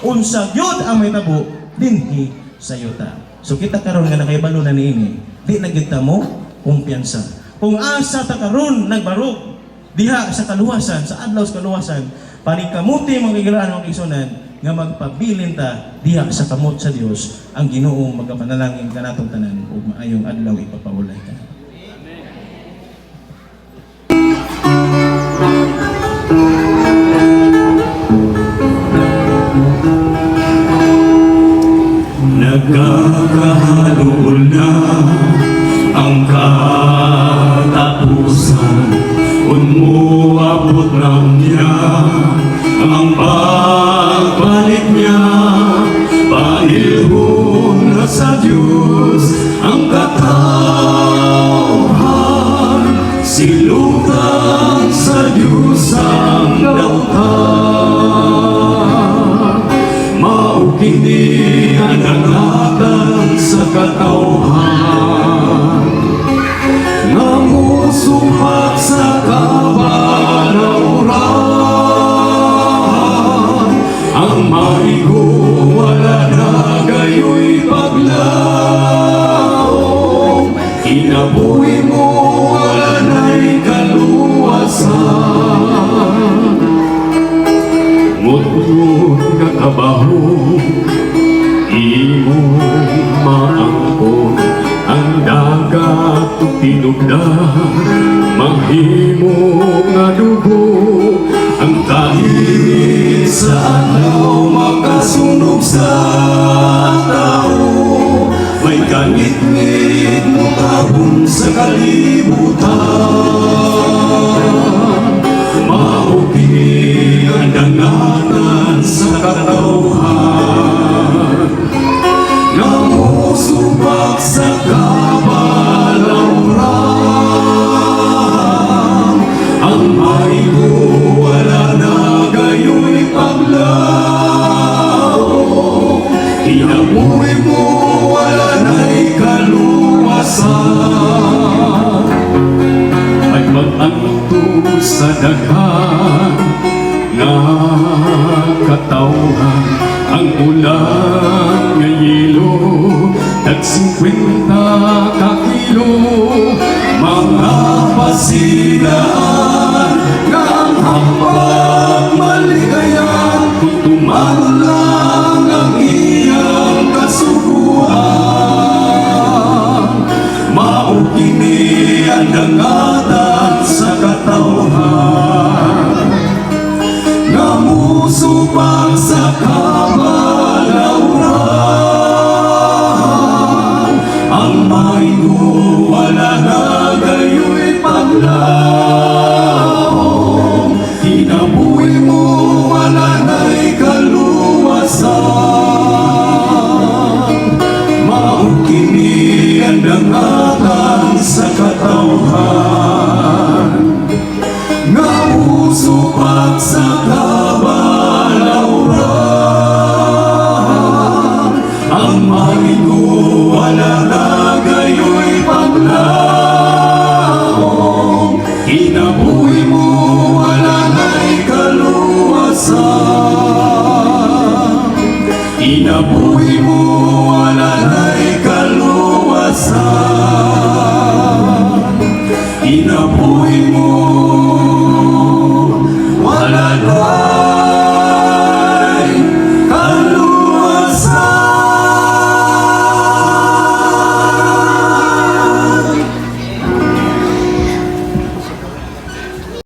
unsa gyud ang mahitabo dinhi sa yuta. So kita karon nga nakaibalo na niini, di na gyud ta mo kumpiyansa. Kung asa ta karon nagbarog diha sa kaluwasan, sa adlaw sa kaluwasan, panikamuti mga kailangan ng igsunan nga magpabilin ta diha sa kamot sa Dios ang Ginoong magapanalangin kanatong tanan ug maayong adlaw ipapawalay ka. Nagkakahalul na ang katapusan, umuabot na niya ang pagbalik niya. Pailhon na sa Diyos ang katawhan, silutan sa Diyos ang dautan. Maukini ang nangatan sa katawhan, namusupat sa kabalauran. Ang maigo wala na gayo'y paglaom, kinabuhi mo wala na'y kaluwasan. Ngunit kakabaho imong maangkon ang dagat ug tinubdan, mahimo nga dugo ang kainit sa adlaw makasunog sa tao. May kanit-ngit mo tabon sa kalibutan, maupini ang dangatan sa katawhan, namusubak sa kabalauran. Ang maigo wala na gayo'y paglaom, kinabuhi mo wala na'y kaluwasan. Ay mag-anto sa daghan nga katawhan, ang ulan nga yelo tag-50 ka kilo. Mga pasidaan nga ang hambag maligayan, tutuman lang ang iyang kasuguan. Maukini ang dangatan sa katawhan, namusubak sa kabalauran. Ang maigo wala na gayo'y paglaom, kinabuhi mo wala na'y kaluwasan. Maukini ang dangatan sa katawhan, namusubak sa kabalauran. Ang maigo wala na gayo'y paglaom, kinabuhi mo wala na'y kaluwasan. Kinabuhi mo wala na'y kaluwasan.